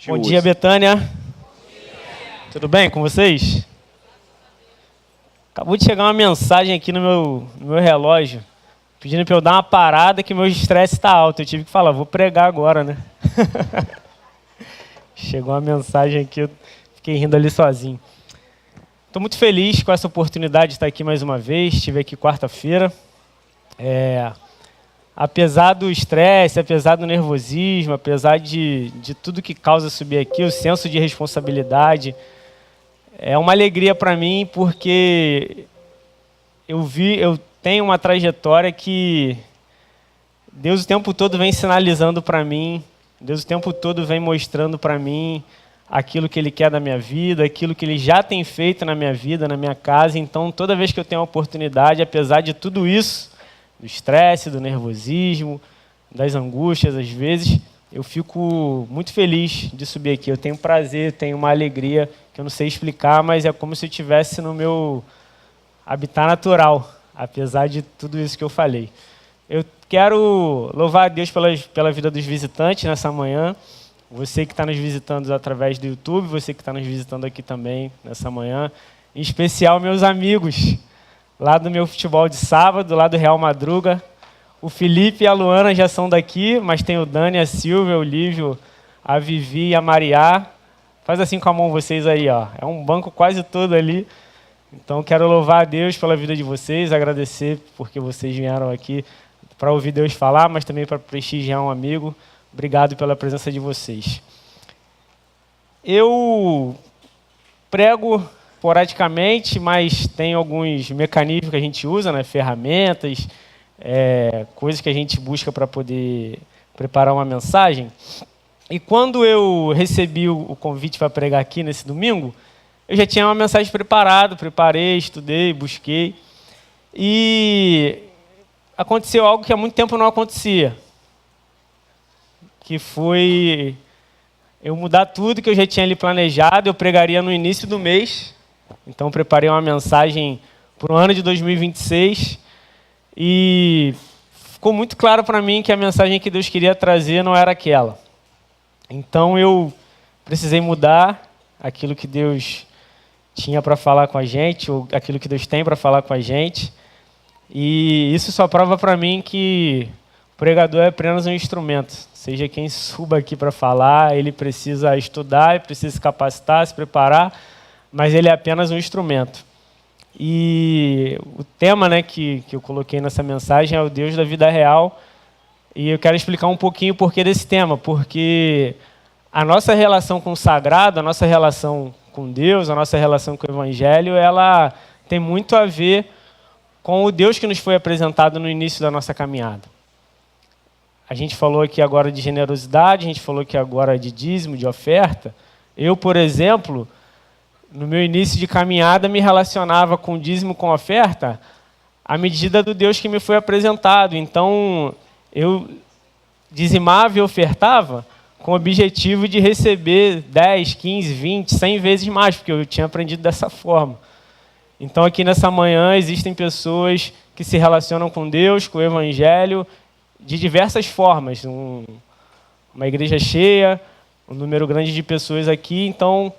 Bom dia, Betânia. Tudo bem com vocês? Acabou de chegar uma mensagem aqui no meu relógio, pedindo para eu dar uma parada que meu estresse está alto. Eu tive que falar, vou pregar agora, né? Chegou uma mensagem aqui, eu fiquei rindo ali sozinho. Estou muito feliz com essa oportunidade de estar aqui mais uma vez. Estive aqui quarta-feira. Apesar do estresse, apesar do nervosismo, apesar de tudo que causa subir aqui, o senso de responsabilidade, é uma alegria para mim, porque eu tenho uma trajetória que Deus o tempo todo vem sinalizando para mim, Deus o tempo todo vem mostrando para mim aquilo que Ele quer da minha vida, aquilo que Ele já tem feito na minha vida, na minha casa. Então, toda vez que eu tenho a oportunidade, apesar de tudo isso, do estresse, do nervosismo, das angústias, às vezes, eu fico muito feliz de subir aqui. Eu tenho prazer, tenho uma alegria que eu não sei explicar, mas é como se eu estivesse no meu habitat natural, apesar de tudo isso que eu falei. Eu quero louvar a Deus pela vida dos visitantes nessa manhã. Você que está nos visitando através do YouTube, você que está nos visitando aqui também nessa manhã. Em especial, meus amigos lá do meu futebol de sábado, lá do Real Madruga. O Felipe e a Luana já são daqui, mas tem o Dani, a Silvia, o Lívio, a Vivi e a Mariá. Faz assim com a mão vocês aí, ó. É um banco quase todo ali. Então, quero louvar a Deus pela vida de vocês, agradecer porque vocês vieram aqui para ouvir Deus falar, mas também para prestigiar um amigo. Obrigado pela presença de vocês. Eu prego esporadicamente, mas tem alguns mecanismos que a gente usa, né? Ferramentas, coisas que a gente busca para poder preparar uma mensagem. E quando eu recebi o convite para pregar aqui nesse domingo, eu já tinha uma mensagem preparada, preparei, estudei, busquei. E aconteceu algo que há muito tempo não acontecia, que foi eu mudar tudo que eu já tinha ali planejado. Eu pregaria no início do mês, então preparei uma mensagem para o ano de 2026 e ficou muito claro para mim que a mensagem que Deus queria trazer não era aquela. Então eu precisei mudar aquilo que Deus tinha para falar com a gente, ou aquilo que Deus tem para falar com a gente, e isso só prova para mim que o pregador é apenas um instrumento. Seja quem suba aqui para falar, ele precisa estudar, ele precisa se capacitar, se preparar, mas ele é apenas um instrumento. E o tema, né, que eu coloquei nessa mensagem é o Deus da vida real, e eu quero explicar um pouquinho o porquê desse tema, porque a nossa relação com o sagrado, a nossa relação com Deus, a nossa relação com o Evangelho, ela tem muito a ver com o Deus que nos foi apresentado no início da nossa caminhada. A gente falou aqui agora de generosidade, a gente falou aqui agora de dízimo, de oferta. Eu, por exemplo, no meu início de caminhada, me relacionava com dízimo, com oferta, à medida do Deus que me foi apresentado. Então, eu dizimava e ofertava com o objetivo de receber 10, 15, 20, 100 vezes mais, porque eu tinha aprendido dessa forma. Então, aqui nessa manhã, existem pessoas que se relacionam com Deus, com o Evangelho, de diversas formas. Uma igreja cheia, um número grande de pessoas aqui. Então,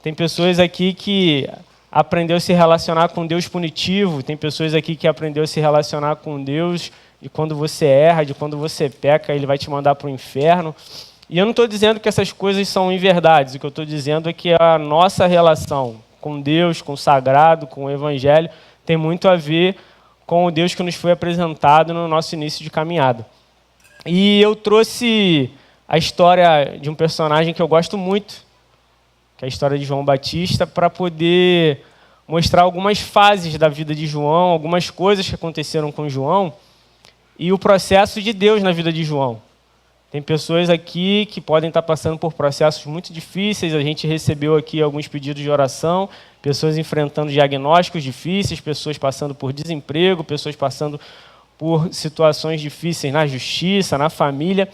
tem pessoas aqui que aprendeu a se relacionar com Deus punitivo, tem pessoas aqui que aprendeu a se relacionar com Deus de quando você erra, de quando você peca, Ele vai te mandar para o inferno. E eu não estou dizendo que essas coisas são inverdades, o que eu estou dizendo é que a nossa relação com Deus, com o sagrado, com o Evangelho, tem muito a ver com o Deus que nos foi apresentado no nosso início de caminhada. E eu trouxe a história de um personagem que eu gosto muito, que é a história de João Batista, para poder mostrar algumas fases da vida de João, algumas coisas que aconteceram com João e o processo de Deus na vida de João. Tem pessoas aqui que podem estar passando por processos muito difíceis. A gente recebeu aqui alguns pedidos de oração, pessoas enfrentando diagnósticos difíceis, pessoas passando por desemprego, pessoas passando por situações difíceis na justiça, na família.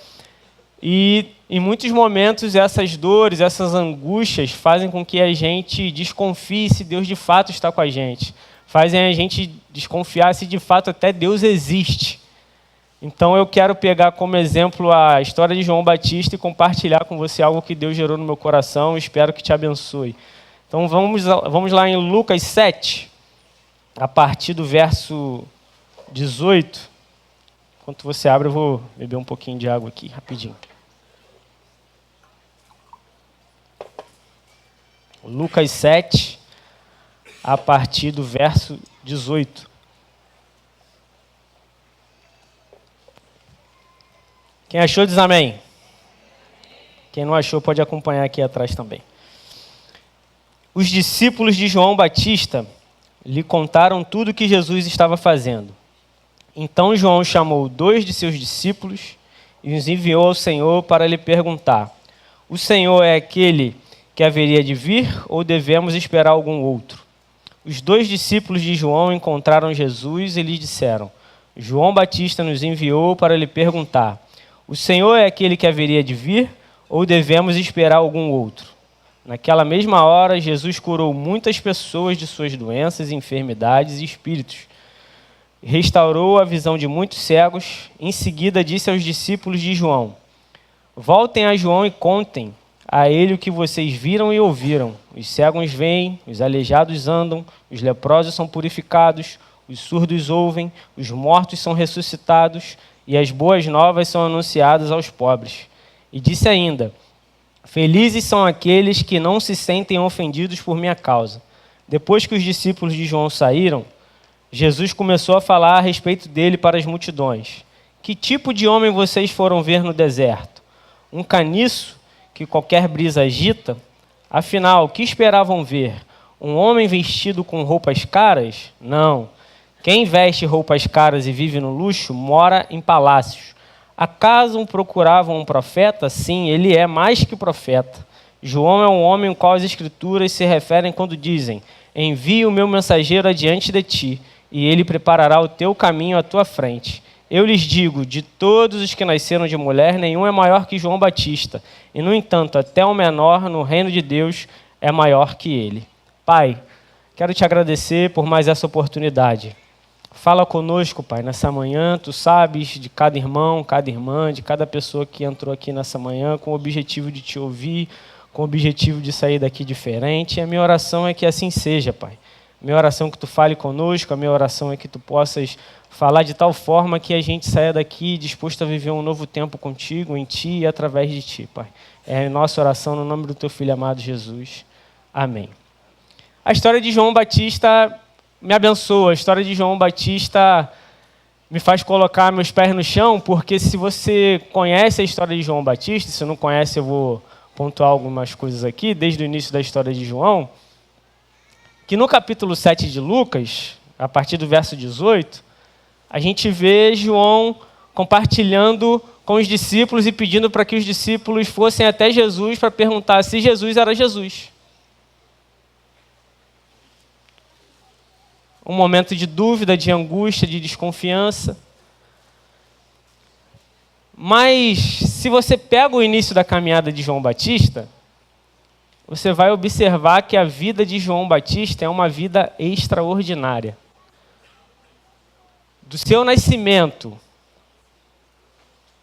E, em muitos momentos, essas dores, essas angústias fazem com que a gente desconfie se Deus de fato está com a gente. Fazem a gente desconfiar se de fato até Deus existe. Então eu quero pegar como exemplo a história de João Batista e compartilhar com você algo que Deus gerou no meu coração. Espero que te abençoe. Então vamos lá em Lucas 7, a partir do verso 18. Enquanto você abre, eu vou beber um pouquinho de água aqui, rapidinho. Lucas 7, a partir do verso 18. Quem achou diz amém. Quem não achou pode acompanhar aqui atrás também. Os discípulos de João Batista lhe contaram tudo o que Jesus estava fazendo. Então João chamou 2 de seus discípulos e os enviou ao Senhor para lhe perguntar: o Senhor é aquele que haveria de vir ou devemos esperar algum outro? Os 2 discípulos de João encontraram Jesus e lhe disseram: João Batista nos enviou para lhe perguntar: o Senhor é aquele que haveria de vir ou devemos esperar algum outro? Naquela mesma hora, Jesus curou muitas pessoas de suas doenças, enfermidades e espíritos. Restaurou a visão de muitos cegos. Em seguida, disse aos discípulos de João: voltem a João e contem a ele o que vocês viram e ouviram. Os cegos veem, os aleijados andam, os leprosos são purificados, os surdos ouvem, os mortos são ressuscitados e as boas novas são anunciadas aos pobres. E disse ainda: felizes são aqueles que não se sentem ofendidos por minha causa. Depois que os discípulos de João saíram, Jesus começou a falar a respeito dele para as multidões. Que tipo de homem vocês foram ver no deserto? Um caniço que qualquer brisa agita? Afinal, o que esperavam ver? Um homem vestido com roupas caras? Não. Quem veste roupas caras e vive no luxo mora em palácios. Acaso procuravam um profeta? Sim, ele é mais que profeta. João é um homem ao qual as Escrituras se referem quando dizem: envie o meu mensageiro adiante de ti, e ele preparará o teu caminho à tua frente. Eu lhes digo, de todos os que nasceram de mulher, nenhum é maior que João Batista. E, no entanto, até o menor no reino de Deus é maior que ele. Pai, quero te agradecer por mais essa oportunidade. Fala conosco, Pai, nessa manhã. Tu sabes de cada irmão, cada irmã, de cada pessoa que entrou aqui nessa manhã com o objetivo de te ouvir, com o objetivo de sair daqui diferente. E a minha oração é que assim seja, Pai. Minha oração é que tu fale conosco, a minha oração é que tu possas falar de tal forma que a gente saia daqui disposto a viver um novo tempo contigo, em ti e através de ti, Pai. É a nossa oração no nome do teu Filho amado Jesus. Amém. A história de João Batista me abençoa. A história de João Batista me faz colocar meus pés no chão, porque se você conhece a história de João Batista, se não conhece eu vou pontuar algumas coisas aqui, desde o início da história de João, que no capítulo 7 de Lucas, a partir do verso 18, a gente vê João compartilhando com os discípulos e pedindo para que os discípulos fossem até Jesus para perguntar se Jesus era Jesus. Um momento de dúvida, de angústia, de desconfiança. Mas, se você pega o início da caminhada de João Batista, você vai observar que a vida de João Batista é uma vida extraordinária. Do seu nascimento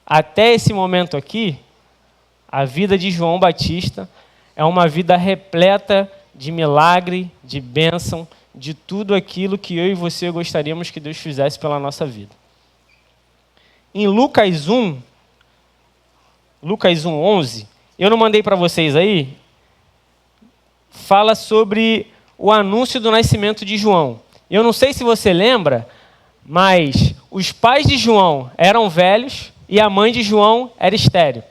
até esse momento aqui, a vida de João Batista é uma vida repleta de milagre, de bênção, de tudo aquilo que eu e você gostaríamos que Deus fizesse pela nossa vida. Em Lucas 1:11, eu não mandei para vocês aí, fala sobre o anúncio do nascimento de João. Eu não sei se você lembra, mas os pais de João eram velhos e a mãe de João era estéril.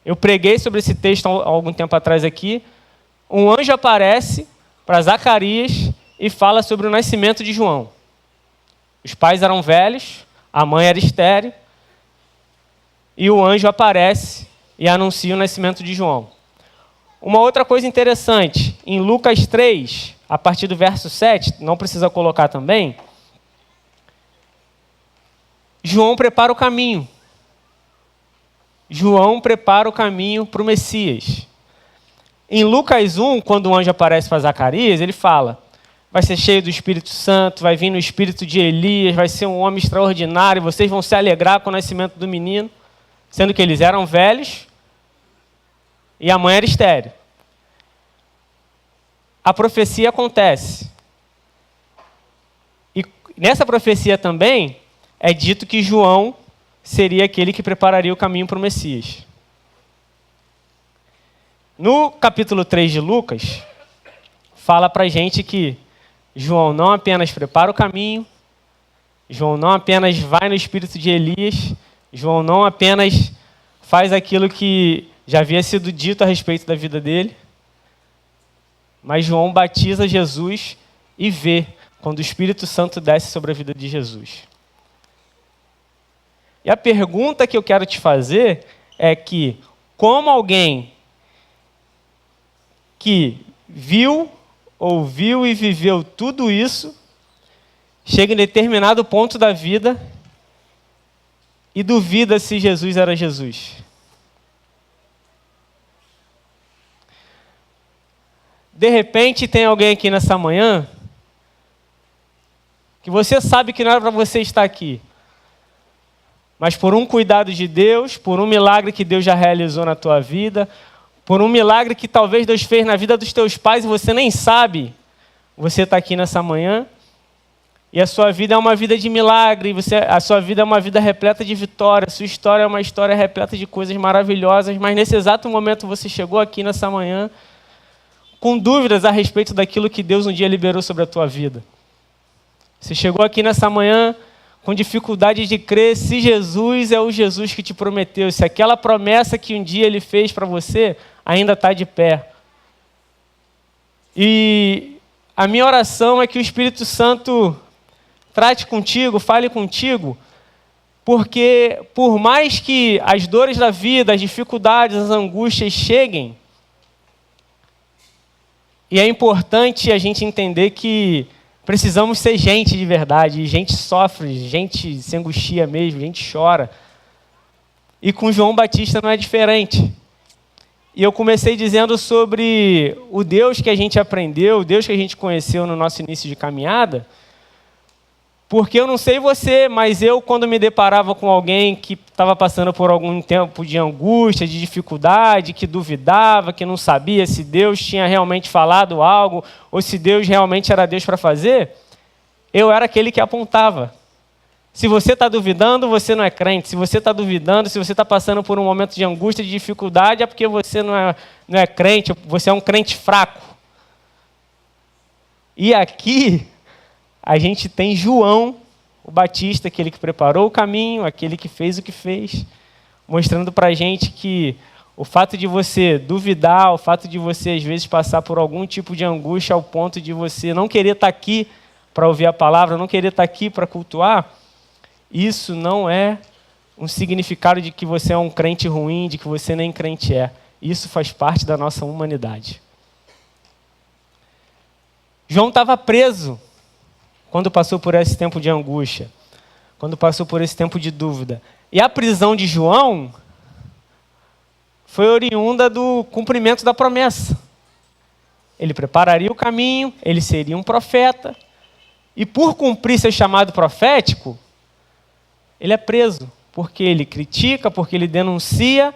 Eu preguei sobre esse texto há algum tempo atrás aqui. Um anjo aparece para Zacarias e fala sobre o nascimento de João. Os pais eram velhos, a mãe era estéril, e o anjo aparece e anuncia o nascimento de João. Uma outra coisa interessante, em Lucas 3, a partir do verso 7, não precisa colocar também, João prepara o caminho. João prepara o caminho para o Messias. Em Lucas 1, quando o anjo aparece para Zacarias, ele fala: vai ser cheio do Espírito Santo, vai vir no espírito de Elias, vai ser um homem extraordinário, vocês vão se alegrar com o nascimento do menino, sendo que eles eram velhos e a mãe era estéril. A profecia acontece. E nessa profecia também é dito que João seria aquele que prepararia o caminho para o Messias. No capítulo 3 de Lucas, fala para a gente que João não apenas prepara o caminho, João não apenas vai no espírito de Elias, João não apenas faz aquilo que já havia sido dito a respeito da vida dele, mas João batiza Jesus e vê quando o Espírito Santo desce sobre a vida de Jesus. E a pergunta que eu quero te fazer é que, como alguém que viu, ouviu e viveu tudo isso, chega em determinado ponto da vida e duvida se Jesus era Jesus? De repente, tem alguém aqui nessa manhã que você sabe que não era para você estar aqui, mas por um cuidado de Deus, por um milagre que Deus já realizou na tua vida, por um milagre que talvez Deus fez na vida dos teus pais e você nem sabe, você está aqui nessa manhã, e a sua vida é uma vida de milagre, a sua vida é uma vida repleta de vitória, a sua história é uma história repleta de coisas maravilhosas, mas nesse exato momento você chegou aqui nessa manhã com dúvidas a respeito daquilo que Deus um dia liberou sobre a tua vida. Você chegou aqui nessa manhã com dificuldade de crer se Jesus é o Jesus que te prometeu, se aquela promessa que um dia Ele fez para você ainda está de pé. E a minha oração é que o Espírito Santo trate contigo, fale contigo, porque por mais que as dores da vida, as dificuldades, as angústias cheguem, e é importante a gente entender que precisamos ser gente de verdade, e gente sofre, gente se angustia mesmo, gente chora. E com João Batista não é diferente. E eu comecei dizendo sobre o Deus que a gente aprendeu, o Deus que a gente conheceu no nosso início de caminhada, porque eu não sei você, mas eu, quando me deparava com alguém que estava passando por algum tempo de angústia, de dificuldade, que duvidava, que não sabia se Deus tinha realmente falado algo, ou se Deus realmente era Deus para fazer, eu era aquele que apontava. Se você está duvidando, você não é crente. Se você está duvidando, se você está passando por um momento de angústia, de dificuldade, é porque você não é crente, você é um crente fraco. E aqui a gente tem João, o Batista, aquele que preparou o caminho, aquele que fez o que fez, mostrando para a gente que o fato de você duvidar, o fato de você às vezes passar por algum tipo de angústia ao ponto de você não querer estar aqui para ouvir a palavra, não querer estar aqui para cultuar, isso não é um significado de que você é um crente ruim, de que você nem crente é. Isso faz parte da nossa humanidade. João estava preso quando passou por esse tempo de angústia, quando passou por esse tempo de dúvida. E a prisão de João foi oriunda do cumprimento da promessa. Ele prepararia o caminho, ele seria um profeta, e por cumprir seu chamado profético, ele é preso, porque ele critica, porque ele denuncia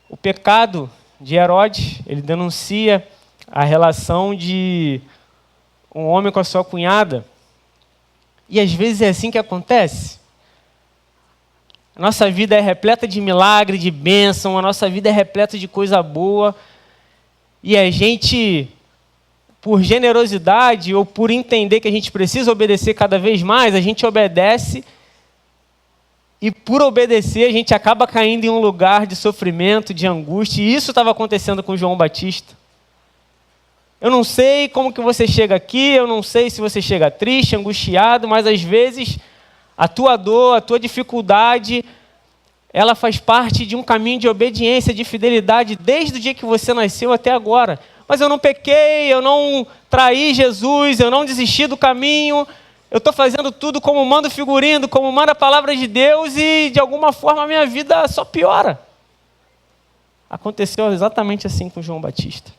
o pecado de Herodes, ele denuncia a relação de um homem com a sua cunhada. E às vezes é assim que acontece. A nossa vida é repleta de milagre, de bênção, a nossa vida é repleta de coisa boa. E a gente, por generosidade ou por entender que a gente precisa obedecer cada vez mais, a gente obedece. E por obedecer, a gente acaba caindo em um lugar de sofrimento, de angústia. E isso estava acontecendo com João Batista. Eu não sei como que você chega aqui, eu não sei se você chega triste, angustiado, mas às vezes a tua dor, a tua dificuldade, ela faz parte de um caminho de obediência, de fidelidade, desde o dia que você nasceu até agora. Mas eu não pequei, eu não traí Jesus, eu não desisti do caminho, eu estou fazendo tudo como manda o figurino, como manda a palavra de Deus e de alguma forma a minha vida só piora. Aconteceu exatamente assim com João Batista.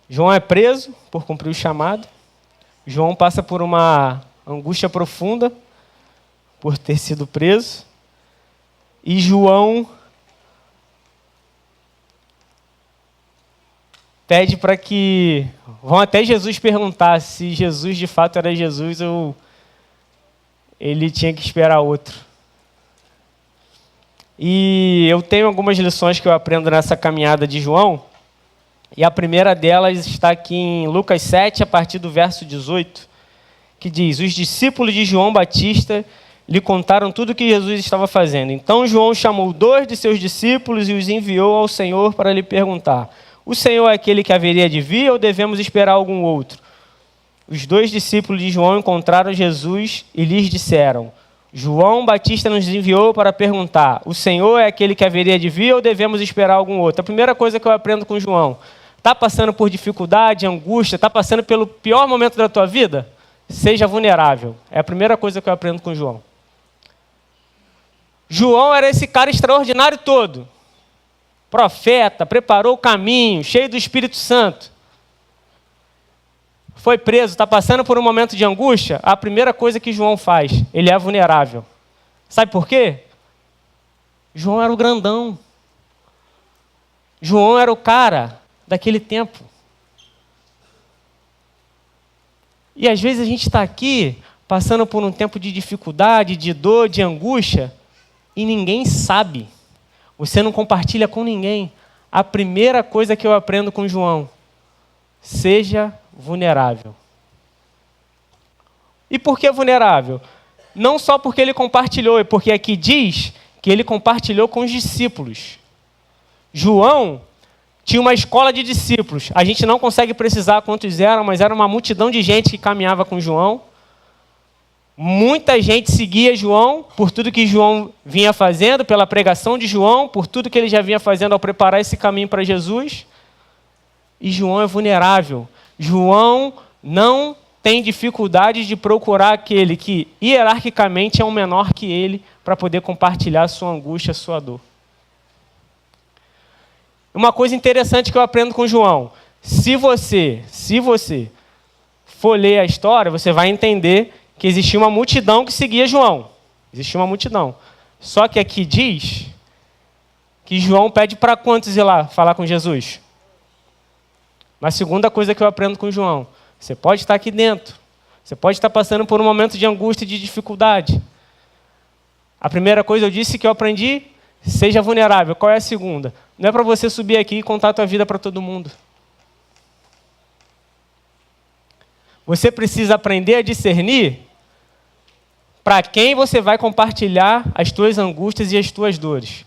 João é preso por cumprir o chamado. João passa por uma angústia profunda por ter sido preso. E João pede para que... Vão até Jesus perguntar se Jesus de fato era Jesus ou ele tinha que esperar outro. E eu tenho algumas lições que eu aprendo nessa caminhada de João. E a primeira delas está aqui em Lucas 7, a partir do verso 18, que diz: os discípulos de João Batista lhe contaram tudo o que Jesus estava fazendo. Então João chamou 2 de seus discípulos e os enviou ao Senhor para lhe perguntar: o Senhor é aquele que haveria de vir ou devemos esperar algum outro? Os 2 discípulos de João encontraram Jesus e lhes disseram: João Batista nos enviou para perguntar: o Senhor é aquele que haveria de vir ou devemos esperar algum outro? A primeira coisa que eu aprendo com João: está passando por dificuldade, angústia, está passando pelo pior momento da tua vida? Seja vulnerável. É a primeira coisa que eu aprendo com João. João era esse cara extraordinário todo. Profeta, preparou o caminho, cheio do Espírito Santo. Foi preso, está passando por um momento de angústia. A primeira coisa que João faz, ele é vulnerável. Sabe por quê? João era o grandão. João era o cara daquele tempo. E às vezes a gente está aqui, passando por um tempo de dificuldade, de dor, de angústia, e ninguém sabe. Você não compartilha com ninguém. A primeira coisa que eu aprendo com João: seja vulnerável. E por que vulnerável? Não só porque ele compartilhou, é porque aqui diz que ele compartilhou com os discípulos. João tinha uma escola de discípulos. A gente não consegue precisar quantos eram, mas era uma multidão de gente que caminhava com João. Muita gente seguia João por tudo que João vinha fazendo, pela pregação de João, por tudo que ele já vinha fazendo ao preparar esse caminho para Jesus. E João é vulnerável. João não tem dificuldade de procurar aquele que hierarquicamente é um menor que ele para poder compartilhar a sua angústia, a sua dor. Uma coisa interessante que eu aprendo com João: se você for ler a história, você vai entender que existia uma multidão que seguia João. Existia uma multidão. Só que aqui diz que João pede para quantos ir lá falar com Jesus? Mas a segunda coisa que eu aprendo com João: você pode estar aqui dentro, você pode estar passando por um momento de angústia e de dificuldade. A primeira coisa eu disse que eu aprendi: seja vulnerável. Qual é a segunda? Não é para você subir aqui e contar a tua vida para todo mundo. Você precisa aprender a discernir para quem você vai compartilhar as tuas angústias e as tuas dores.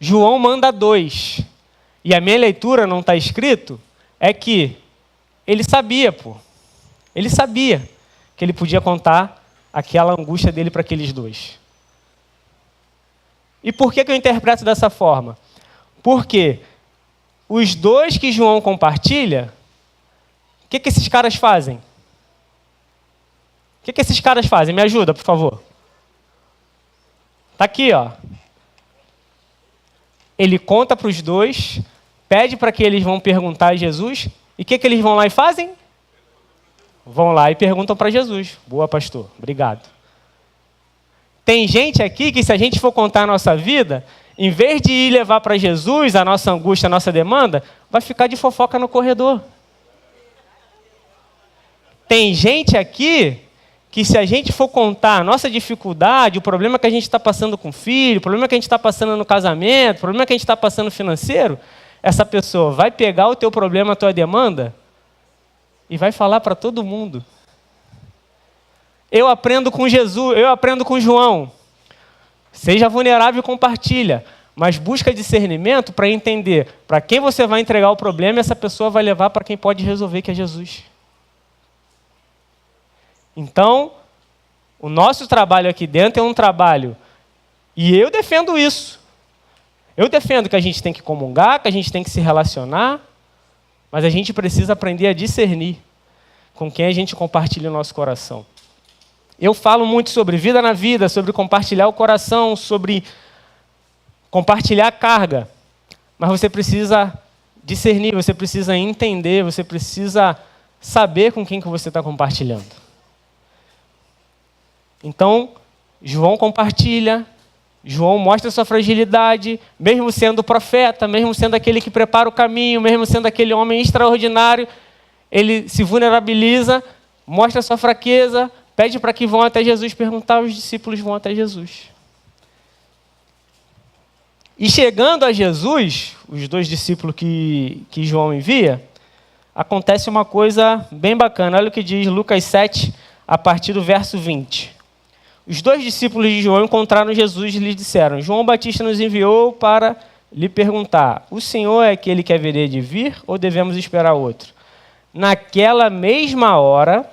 João manda 2. E a minha leitura não está escrito, é que ele sabia, Ele sabia que ele podia contar aquela angústia dele para aqueles 2. E por que eu interpreto dessa forma? Porque os 2 que João compartilha, o que esses caras fazem? O que esses caras fazem? Me ajuda, por favor. Está aqui, ó. Ele conta para os 2, pede para que eles vão perguntar a Jesus, e o que eles vão lá e fazem? Vão lá e perguntam para Jesus. Boa, pastor. Obrigado. Tem gente aqui que, se a gente for contar a nossa vida, em vez de ir levar para Jesus a nossa angústia, a nossa demanda, vai ficar de fofoca no corredor. Tem gente aqui que, se a gente for contar a nossa dificuldade, o problema que a gente está passando com o filho, o problema que a gente está passando no casamento, o problema que a gente está passando financeiro, essa pessoa vai pegar o teu problema, a tua demanda, e vai falar para todo mundo. Eu aprendo com Jesus, eu aprendo com João. Seja vulnerável e compartilha, mas busca discernimento para entender para quem você vai entregar o problema e essa pessoa vai levar para quem pode resolver, que é Jesus. Então, o nosso trabalho aqui dentro é um trabalho, e eu defendo isso. Eu defendo que a gente tem que comungar, que a gente tem que se relacionar, mas a gente precisa aprender a discernir com quem a gente compartilha o nosso coração. Eu falo muito sobre vida na vida, sobre compartilhar o coração, sobre compartilhar a carga, mas você precisa discernir, você precisa entender, você precisa saber com quem que você está compartilhando. Então, João compartilha, João mostra sua fragilidade, mesmo sendo profeta, mesmo sendo aquele que prepara o caminho, mesmo sendo aquele homem extraordinário, ele se vulnerabiliza, mostra sua fraqueza, pede para que vão até Jesus perguntar, os discípulos vão até Jesus. E chegando a Jesus, os 2 discípulos que João envia, acontece uma coisa bem bacana. Olha o que diz Lucas 7, a partir do verso 20. Os 2 discípulos de João encontraram Jesus e lhe disseram: João Batista nos enviou para lhe perguntar: o Senhor é aquele que haveria de vir ou devemos esperar outro? Naquela mesma hora,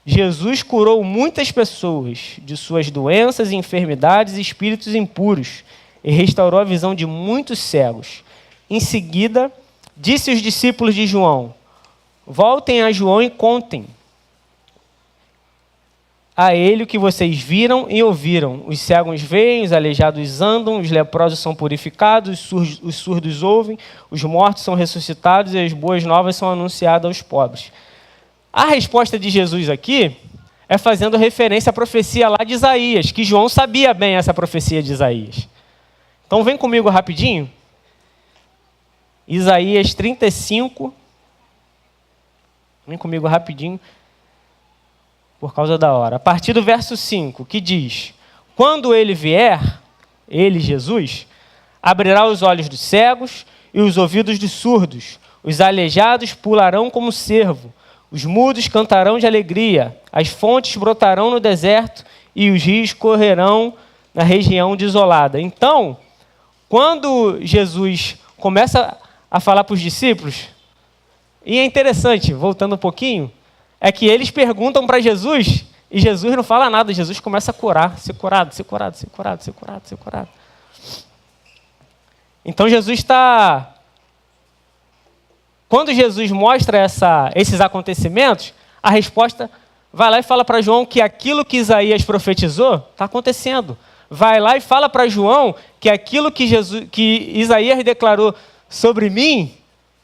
Jesus curou muitas pessoas de suas doenças, enfermidades e espíritos impuros e restaurou a visão de muitos cegos. Em seguida, disse aos discípulos de João: voltem a João e contem a ele o que vocês viram e ouviram. Os cegos veem, os aleijados andam, os leprosos são purificados, os surdos ouvem, os mortos são ressuscitados e as boas novas são anunciadas aos pobres. A resposta de Jesus aqui é fazendo referência à profecia lá de Isaías, que João sabia bem essa profecia de Isaías. Então vem comigo rapidinho. Isaías 35. Vem comigo rapidinho, por causa da hora. A partir do verso 5, que diz: quando ele vier, ele, Jesus, abrirá os olhos dos cegos e os ouvidos dos surdos. Os aleijados pularão como cervo. Os mudos cantarão de alegria. As fontes brotarão no deserto e os rios correrão na região desolada. Então, quando Jesus começa a falar para os discípulos, e é interessante, voltando um pouquinho, é que eles perguntam para Jesus e Jesus não fala nada. Jesus começa a curar, ser curado, ser curado, ser curado, ser curado, ser curado. Então Jesus está... Quando Jesus mostra esses acontecimentos, a resposta vai lá e fala para João que aquilo que Isaías profetizou está acontecendo. Vai lá e fala para João que aquilo que Isaías declarou sobre mim,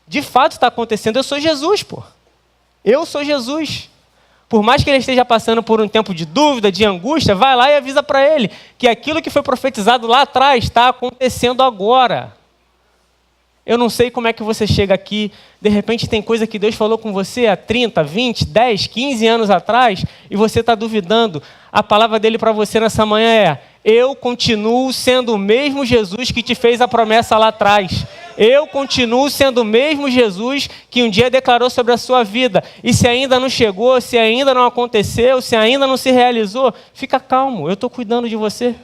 de fato está acontecendo. Eu sou Jesus, pô. Eu sou Jesus. Por mais que ele esteja passando por um tempo de dúvida, de angústia, vai lá e avisa para ele que aquilo que foi profetizado lá atrás está acontecendo agora. Eu não sei como é que você chega aqui, de repente tem coisa que Deus falou com você há 30, 20, 10, 15 anos atrás e você está duvidando. A palavra dele para você nessa manhã é: eu continuo sendo o mesmo Jesus que te fez a promessa lá atrás. Eu continuo sendo o mesmo Jesus que um dia declarou sobre a sua vida. E se ainda não chegou, se ainda não aconteceu, se ainda não se realizou, fica calmo, eu estou cuidando de você.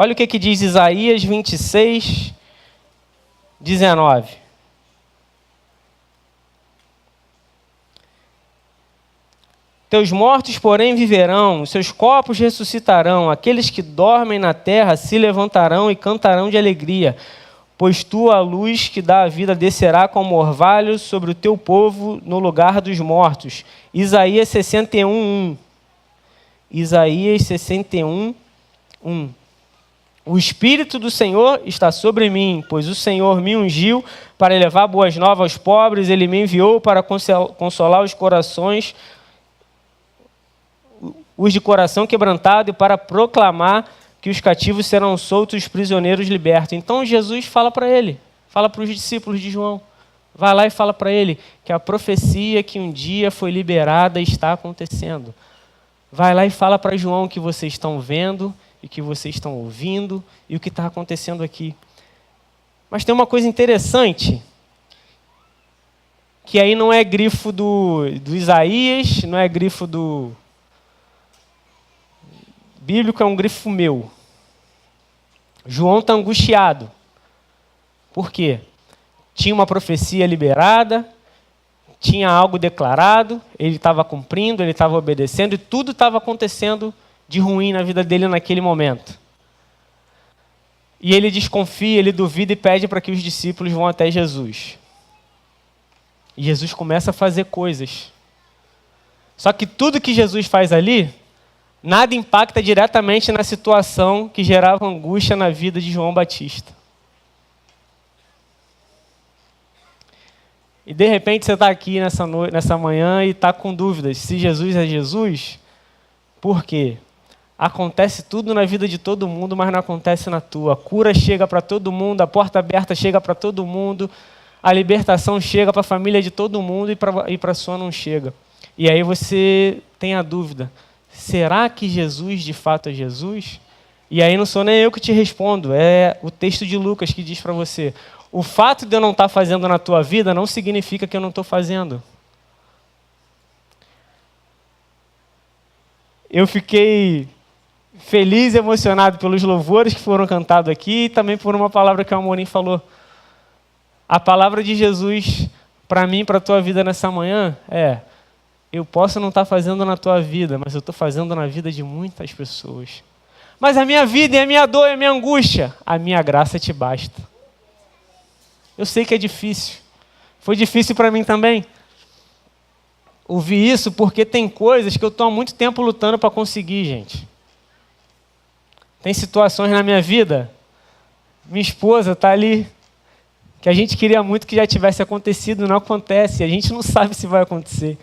Olha o que diz Isaías 26, 19. Teus mortos, porém, viverão, os seus corpos ressuscitarão, aqueles que dormem na terra se levantarão e cantarão de alegria, pois tua luz que dá a vida descerá como orvalho sobre o teu povo no lugar dos mortos. Isaías 61, 1. Isaías 61, 1. O Espírito do Senhor está sobre mim, pois o Senhor me ungiu para levar boas novas aos pobres, ele me enviou para consolar os corações, os de coração quebrantado, e para proclamar que os cativos serão soltos e os prisioneiros libertos. Então Jesus fala para ele, fala para os discípulos de João, vai lá e fala para ele que a profecia que um dia foi liberada está acontecendo. Vai lá e fala para João o que vocês estão vendo e que vocês estão ouvindo e o que está acontecendo aqui. Mas tem uma coisa interessante, que aí não é grifo do Isaías, não é grifo do bíblico, é um grifo meu. João está angustiado. Por quê? Tinha uma profecia liberada, tinha algo declarado, ele estava cumprindo, ele estava obedecendo e tudo estava acontecendo de ruim na vida dele naquele momento. E ele desconfia, ele duvida e pede para que os discípulos vão até Jesus. E Jesus começa a fazer coisas. Só que tudo que Jesus faz ali nada impacta diretamente na situação que gerava angústia na vida de João Batista. E de repente você está aqui nessa manhã e está com dúvidas. Se Jesus é Jesus, por quê? Acontece tudo na vida de todo mundo, mas não acontece na tua. A cura chega para todo mundo, a porta aberta chega para todo mundo, a libertação chega para a família de todo mundo e para a sua não chega. E aí você tem a dúvida, será que Jesus de fato é Jesus? E aí não sou nem eu que te respondo, é o texto de Lucas que diz para você, o fato de eu não estar fazendo na tua vida não significa que eu não estou fazendo. Eu fiquei feliz e emocionado pelos louvores que foram cantados aqui e também por uma palavra que o Amorim falou. A palavra de Jesus para mim, para a tua vida nessa manhã é: eu posso não estar fazendo na tua vida, mas eu estou fazendo na vida de muitas pessoas. Mas a minha vida e a minha dor e a minha angústia, a minha graça te basta. Eu sei que é difícil. Foi difícil para mim também ouvir isso, porque tem coisas que eu estou há muito tempo lutando para conseguir, gente. Tem situações na minha vida, minha esposa está ali, que a gente queria muito que já tivesse acontecido, não acontece, a gente não sabe se vai acontecer.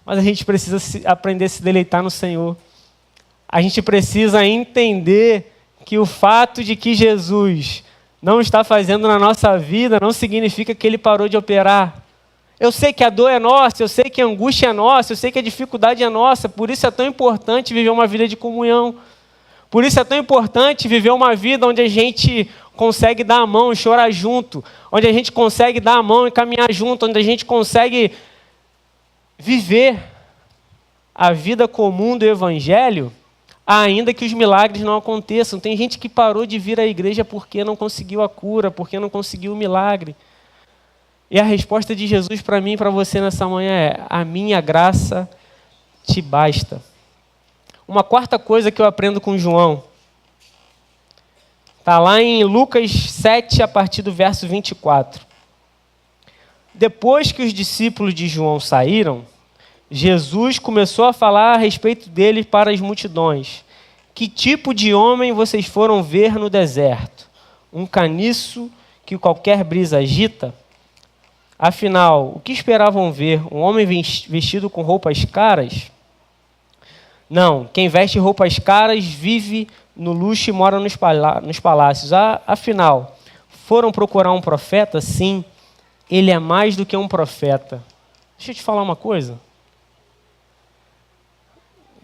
Mas a gente precisa aprender a se deleitar no Senhor. A gente precisa entender que o fato de que Jesus não está fazendo na nossa vida não significa que Ele parou de operar. Eu sei que a dor é nossa, eu sei que a angústia é nossa, eu sei que a dificuldade é nossa, por isso é tão importante viver uma vida de comunhão. Por isso é tão importante viver uma vida onde a gente consegue dar a mão e chorar junto, onde a gente consegue dar a mão e caminhar junto, onde a gente consegue viver a vida comum do Evangelho, ainda que os milagres não aconteçam. Tem gente que parou de vir à igreja porque não conseguiu a cura, porque não conseguiu o milagre. E a resposta de Jesus para mim e para você nessa manhã é: a minha graça te basta. Uma quarta coisa que eu aprendo com João, está lá em Lucas 7, a partir do verso 24. Depois que os discípulos de João saíram, Jesus começou a falar a respeito dele para as multidões. Que tipo de homem vocês foram ver no deserto? Um caniço que qualquer brisa agita? Afinal, o que esperavam ver? Um homem vestido com roupas caras? Não, quem veste roupas caras vive no luxo e mora nos palácios. Afinal, foram procurar um profeta? Sim, ele é mais do que um profeta. Deixa eu te falar uma coisa.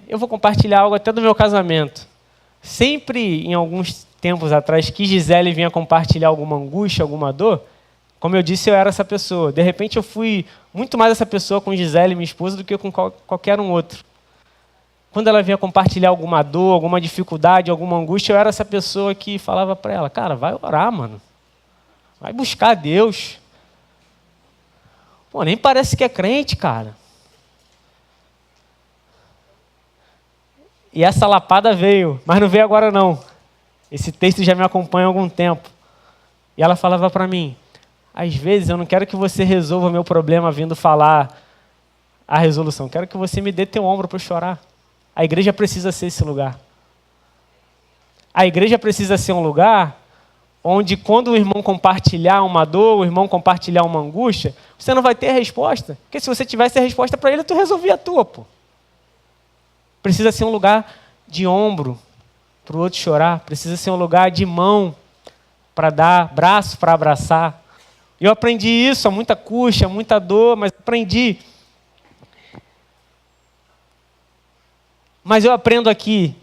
Eu vou compartilhar algo até do meu casamento. Sempre, em alguns tempos atrás, que Gisele vinha compartilhar alguma angústia, alguma dor, como eu disse, eu era essa pessoa. De repente, eu fui muito mais essa pessoa com Gisele, minha esposa, do que com qualquer um outro. Quando ela vinha compartilhar alguma dor, alguma dificuldade, alguma angústia, eu era essa pessoa que falava para ela: cara, vai orar, mano. Vai buscar Deus. Pô, nem parece que é crente, cara. E essa lapada veio, mas não veio agora não. Esse texto já me acompanha há algum tempo. E ela falava para mim: às vezes eu não quero que você resolva meu problema vindo falar a resolução. Quero que você me dê teu ombro para eu chorar. A igreja precisa ser esse lugar. A igreja precisa ser um lugar onde, quando o irmão compartilhar uma dor, o irmão compartilhar uma angústia, você não vai ter a resposta. Porque se você tivesse a resposta para ele, tu resolvia a tua, pô. Precisa ser um lugar de ombro para o outro chorar. Precisa ser um lugar de mão para dar, braço para abraçar. Eu aprendi isso, há muita custa, muita dor, mas aprendi. Mas eu aprendo aqui,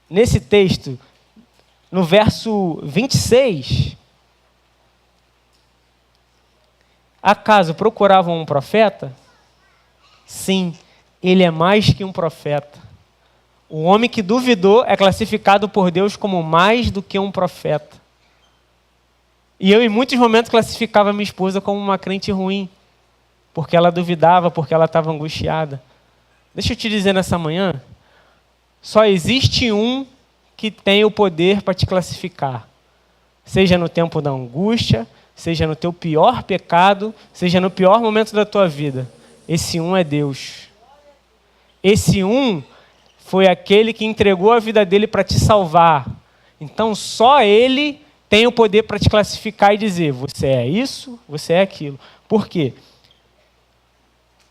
nesse texto, no verso 26, acaso procuravam um profeta? Sim, ele é mais que um profeta. O homem que duvidou é classificado por Deus como mais do que um profeta. E eu, em muitos momentos, classificava minha esposa como uma crente ruim, porque ela duvidava, porque ela estava angustiada. Deixa eu te dizer nessa manhã, só existe um que tem o poder para te classificar. Seja no tempo da angústia, seja no teu pior pecado, seja no pior momento da tua vida. Esse um é Deus. Esse um foi aquele que entregou a vida dele para te salvar. Então, só ele tem o poder para te classificar e dizer, você é isso, você é aquilo. Por quê?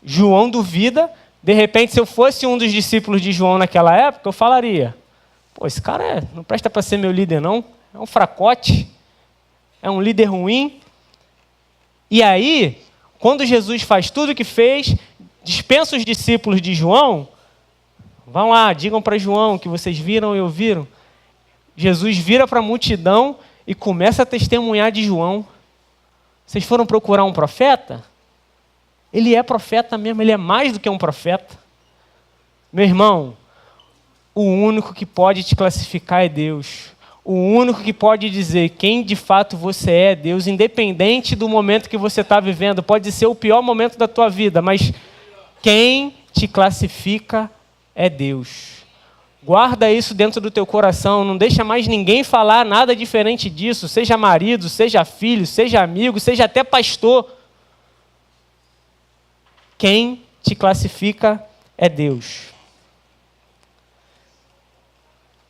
João duvida. De repente, se eu fosse um dos discípulos de João naquela época, eu falaria, pô, esse cara não presta para ser meu líder, não. É um fracote. É um líder ruim. E aí, quando Jesus faz tudo o que fez, dispensa os discípulos de João, vão lá, digam para João que vocês viram e ouviram. Jesus vira para a multidão e começa a testemunhar de João. Vocês foram procurar um profeta? Ele é profeta mesmo, ele é mais do que um profeta. Meu irmão, o único que pode te classificar é Deus. O único que pode dizer quem de fato você é Deus, independente do momento que você está vivendo. Pode ser o pior momento da tua vida, mas quem te classifica é Deus. Guarda isso dentro do teu coração, não deixa mais ninguém falar nada diferente disso, seja marido, seja filho, seja amigo, seja até pastor. Quem te classifica é Deus.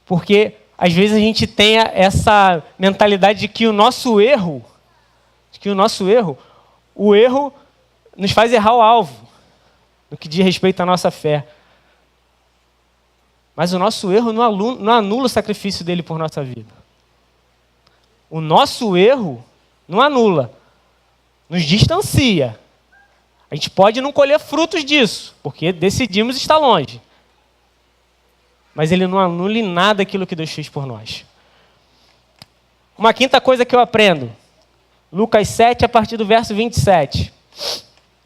Porque às vezes a gente tem essa mentalidade de que o erro nos faz errar o alvo, no que diz respeito à nossa fé. Mas o nosso erro não anula o sacrifício dele por nossa vida. O nosso erro não anula, nos distancia. A gente pode não colher frutos disso, porque decidimos estar longe. Mas ele não anula em nada aquilo que Deus fez por nós. Uma quinta coisa que eu aprendo. Lucas 7, a partir do verso 27.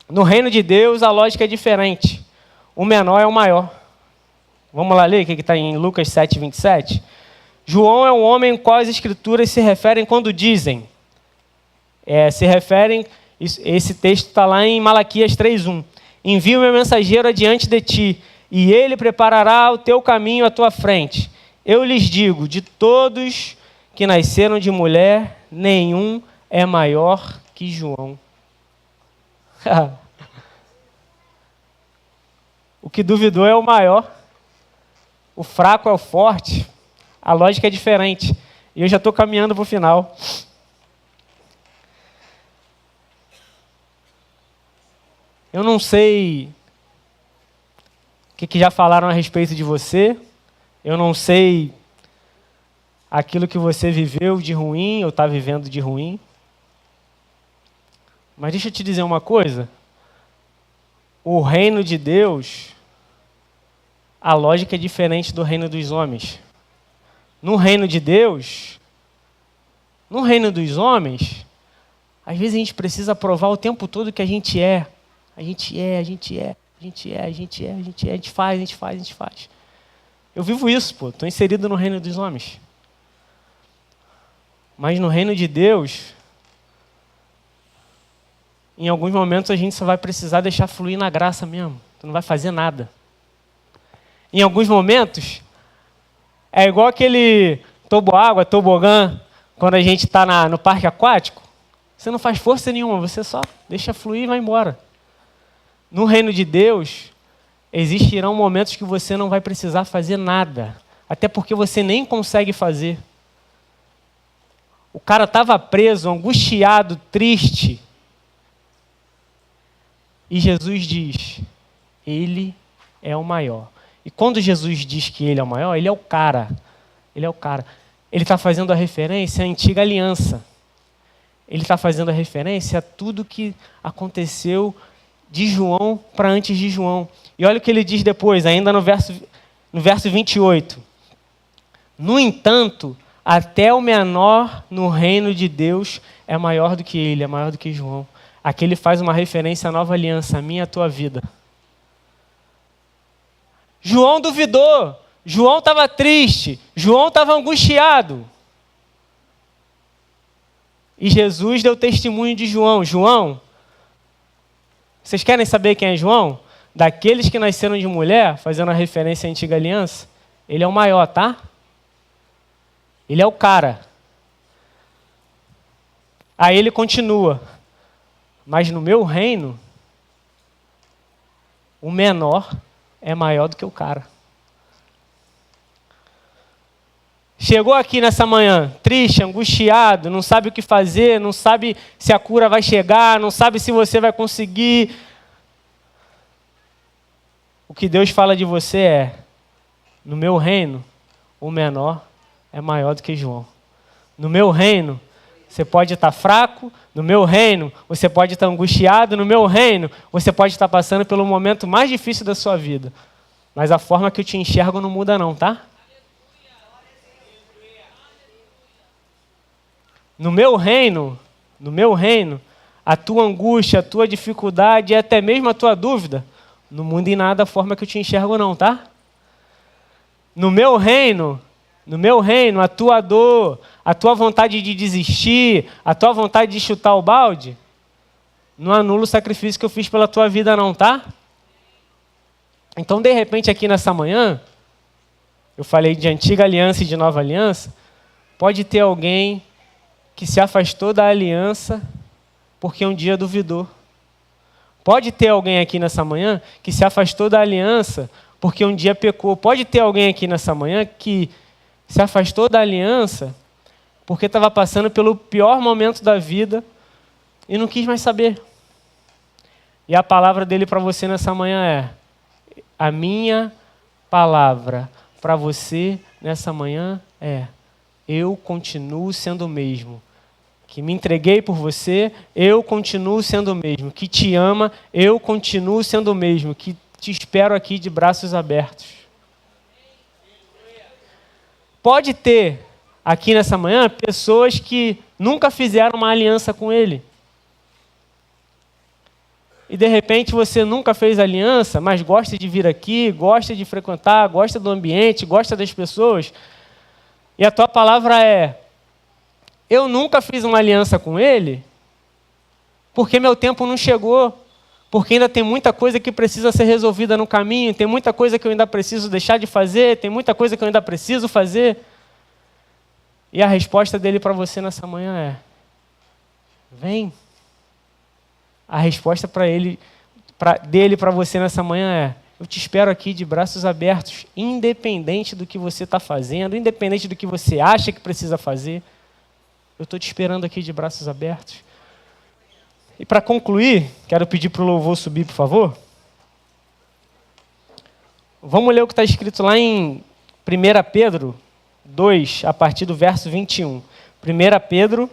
No reino de Deus, a lógica é diferente. O menor é o maior. Vamos lá ler o que está em Lucas 7, 27? João é um homem em qual as escrituras se referem quando dizem. Esse texto está lá em Malaquias 3:1. Envio meu mensageiro adiante de ti, e ele preparará o teu caminho à tua frente. Eu lhes digo, de todos que nasceram de mulher, nenhum é maior que João. O que duvidou é o maior. O fraco é o forte. A lógica é diferente. E eu já estou caminhando para o final. Eu não sei o que já falaram a respeito de você. Eu não sei aquilo que você viveu de ruim ou está vivendo de ruim. Mas deixa eu te dizer uma coisa. O reino de Deus, a lógica é diferente do reino dos homens. No reino de Deus, no reino dos homens, às vezes a gente precisa provar o tempo todo que a gente é. A gente faz. Eu vivo isso, pô. Estou inserido no reino dos homens. Mas no reino de Deus, em alguns momentos a gente só vai precisar deixar fluir na graça mesmo. Tu não vai fazer nada. Em alguns momentos, é igual aquele toboágua, tobogã, quando a gente está no parque aquático. Você não faz força nenhuma, você só deixa fluir e vai embora. No reino de Deus, existirão momentos que você não vai precisar fazer nada. Até porque você nem consegue fazer. O cara estava preso, angustiado, triste. E Jesus diz, ele é o maior. E quando Jesus diz que ele é o maior, ele é o cara. Ele é o cara. Ele está fazendo a referência à antiga aliança. Ele está fazendo a referência a tudo que aconteceu de João para antes de João. E olha o que ele diz depois, ainda no verso 28. No entanto, até o menor no reino de Deus é maior do que ele, é maior do que João. Aqui ele faz uma referência à nova aliança, a minha e a tua vida. João duvidou, João estava triste, João estava angustiado. E Jesus deu testemunho de João. João, vocês querem saber quem é João? Daqueles que nasceram de mulher, fazendo a referência à antiga aliança, ele é o maior, tá? Ele é o cara. Aí ele continua. Mas no meu reino, o menor é maior do que o cara. Chegou aqui nessa manhã, triste, angustiado, não sabe o que fazer, não sabe se a cura vai chegar, não sabe se você vai conseguir. O que Deus fala de você é: no meu reino, o menor é maior do que João. No meu reino, você pode estar fraco, no meu reino, você pode estar angustiado, no meu reino, você pode estar passando pelo momento mais difícil da sua vida. Mas a forma que eu te enxergo não muda não, tá? No meu reino, a tua angústia, a tua dificuldade e até mesmo a tua dúvida, não muda em nada a forma que eu te enxergo não, tá? No meu reino, a tua dor, a tua vontade de desistir, a tua vontade de chutar o balde, não anula o sacrifício que eu fiz pela tua vida não, tá? Então, de repente, aqui nessa manhã, eu falei de antiga aliança e de nova aliança, pode ter alguém que se afastou da aliança porque um dia duvidou. Pode ter alguém aqui nessa manhã que se afastou da aliança porque um dia pecou. Pode ter alguém aqui nessa manhã que se afastou da aliança porque estava passando pelo pior momento da vida e não quis mais saber. E a palavra dele para você nessa manhã é: a minha palavra para você nessa manhã é: eu continuo sendo o mesmo. Que me entreguei por você, eu continuo sendo o mesmo. Que te ama, eu continuo sendo o mesmo. Que te espero aqui de braços abertos. Pode ter aqui nessa manhã pessoas que nunca fizeram uma aliança com ele. E de repente você nunca fez aliança, mas gosta de vir aqui, gosta de frequentar, gosta do ambiente, gosta das pessoas. E a tua palavra é: eu nunca fiz uma aliança com ele, porque meu tempo não chegou, porque ainda tem muita coisa que precisa ser resolvida no caminho, tem muita coisa que eu ainda preciso deixar de fazer, tem muita coisa que eu ainda preciso fazer. E a resposta dele para você nessa manhã é: vem. A resposta dele para você nessa manhã é: eu te espero aqui de braços abertos, independente do que você está fazendo, independente do que você acha que precisa fazer. Eu estou te esperando aqui de braços abertos. E para concluir, quero pedir para o louvor subir, por favor. Vamos ler o que está escrito lá em 1 Pedro 2, a partir do verso 21. 1 Pedro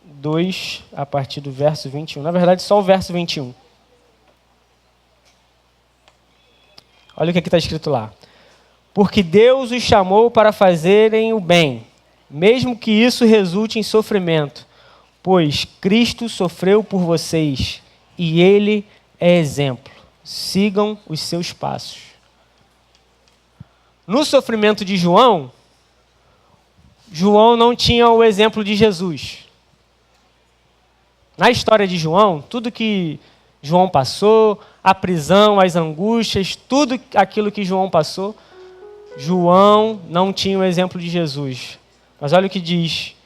2, a partir do verso 21. Na verdade, só o verso 21. Olha o que aqui está escrito lá. Porque Deus os chamou para fazerem o bem, mesmo que isso resulte em sofrimento, pois Cristo sofreu por vocês e Ele é exemplo. Sigam os seus passos. No sofrimento de João não tinha o exemplo de Jesus. Na história de João, tudo que João passou, a prisão, as angústias, tudo aquilo que João passou, João não tinha o exemplo de Jesus. Mas olha o que diz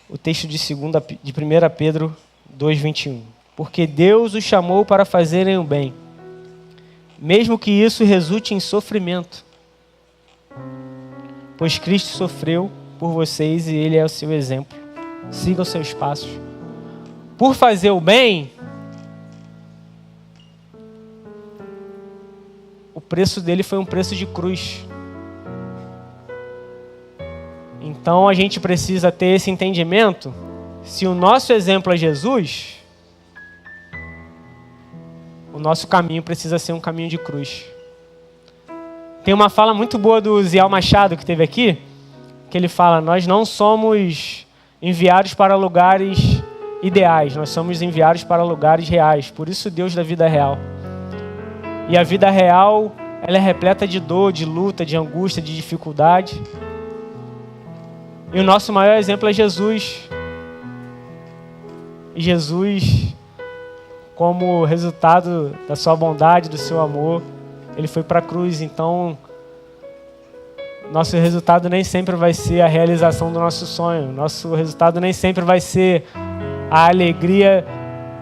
o texto de 1 Pedro 2:21. Porque Deus os chamou para fazerem o bem, mesmo que isso resulte em sofrimento. Pois Cristo sofreu por vocês e Ele é o seu exemplo. Siga os seus passos. Por fazer o bem, o preço dele foi um preço de cruz. Então a gente precisa ter esse entendimento. Se o nosso exemplo é Jesus, o nosso caminho precisa ser um caminho de cruz. Tem uma fala muito boa do Zial Machado que teve aqui, que ele fala: nós não somos enviados para lugares ideais, nós somos enviados para lugares reais. Por isso Deus da vida real. E a vida real, ela é repleta de dor, de luta, de angústia, de dificuldade. E o nosso maior exemplo é Jesus. E Jesus, como resultado da sua bondade, do seu amor, ele foi para a cruz. Então, nosso resultado nem sempre vai ser a realização do nosso sonho. Nosso resultado nem sempre vai ser a alegria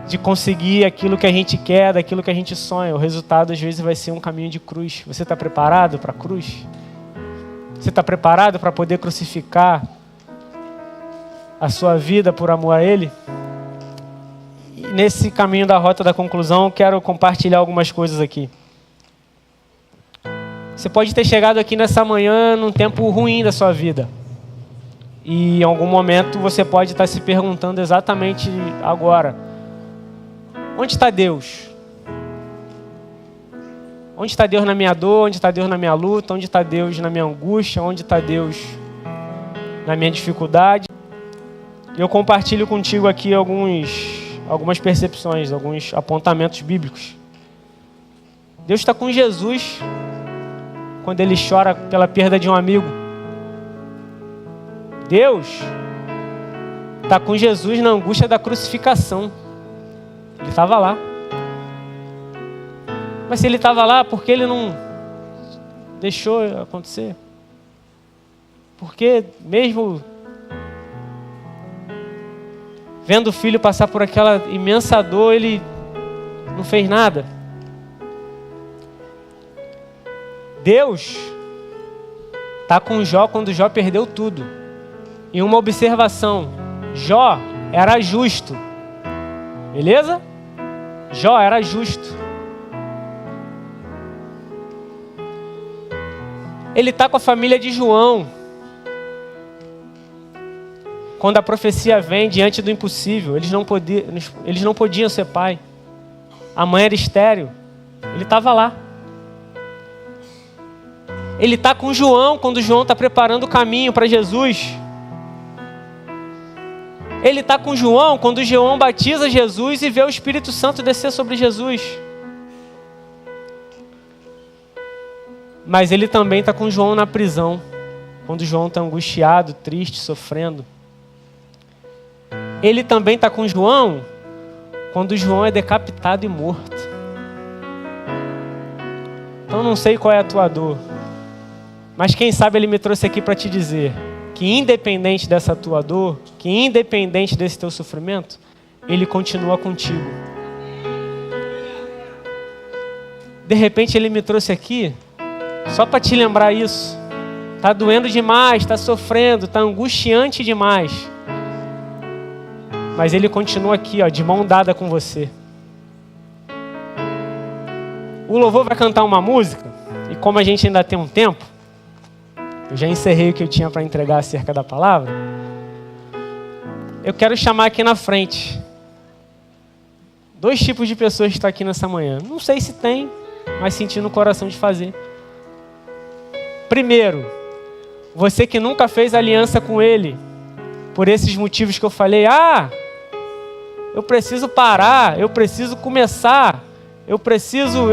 de conseguir aquilo que a gente quer, daquilo que a gente sonha. O resultado, às vezes, vai ser um caminho de cruz. Você está preparado para a cruz? Você está preparado para poder crucificar a sua vida por amor a Ele? E nesse caminho da rota da conclusão, eu quero compartilhar algumas coisas aqui. Você pode ter chegado aqui nessa manhã num tempo ruim da sua vida. E em algum momento você pode estar se perguntando exatamente agora: onde está Deus? Onde está Deus na minha dor? Onde está Deus na minha luta? Onde está Deus na minha angústia? Onde está Deus na minha dificuldade? Eu compartilho contigo aqui algumas percepções, alguns apontamentos bíblicos. Deus está com Jesus quando ele chora pela perda de um amigo. Deus está com Jesus na angústia da crucificação. Ele estava lá. Mas se ele estava lá, por que ele não deixou acontecer? Porque mesmo vendo o filho passar por aquela imensa dor, ele não fez nada. Deus está com Jó quando Jó perdeu tudo. E uma observação: Jó era justo. Beleza? Jó era justo. Ele está com a família de João. Quando a profecia vem diante do impossível, eles não podiam ser pai. A mãe era estéril. Ele estava lá. Ele está com João quando João está preparando o caminho para Jesus. Ele está com João quando João batiza Jesus e vê o Espírito Santo descer sobre Jesus. Mas ele também está com João na prisão, quando João está angustiado, triste, sofrendo. Ele também está com João quando João é decapitado e morto. Então não sei qual é a tua dor, mas quem sabe ele me trouxe aqui para te dizer que independente dessa tua dor, que independente desse teu sofrimento, ele continua contigo. De repente ele me trouxe aqui só para te lembrar isso. Está doendo demais, está sofrendo, está angustiante demais. Mas ele continua aqui, ó, de mão dada com você. O louvor vai cantar uma música, e como a gente ainda tem um tempo, eu já encerrei o que eu tinha para entregar acerca da palavra. Eu quero chamar aqui na frente 2 tipos de pessoas que estão aqui nessa manhã. Não sei se tem, mas senti no coração de fazer. Primeiro, você que nunca fez aliança com Ele, por esses motivos que eu falei. Eu preciso parar, eu preciso começar, eu preciso.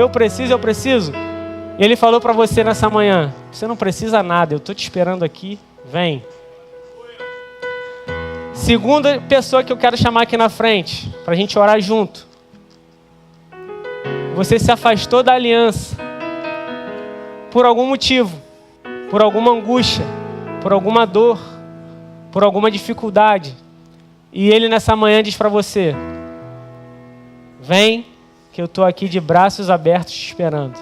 E Ele falou para você nessa manhã: você não precisa nada, eu estou te esperando aqui, vem. Segunda pessoa que eu quero chamar aqui na frente, para a gente orar junto. Você se afastou da aliança por algum motivo, por alguma angústia, por alguma dor, por alguma dificuldade. E Ele nessa manhã diz para você: vem, que eu estou aqui de braços abertos te esperando.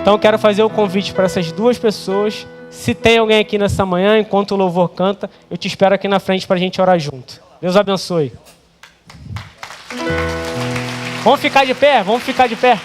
Então eu quero fazer o convite para essas 2 pessoas. Se tem alguém aqui nessa manhã, enquanto o louvor canta, eu te espero aqui na frente para a gente orar junto. Deus abençoe. Vamos ficar de pé? Vamos ficar de pé.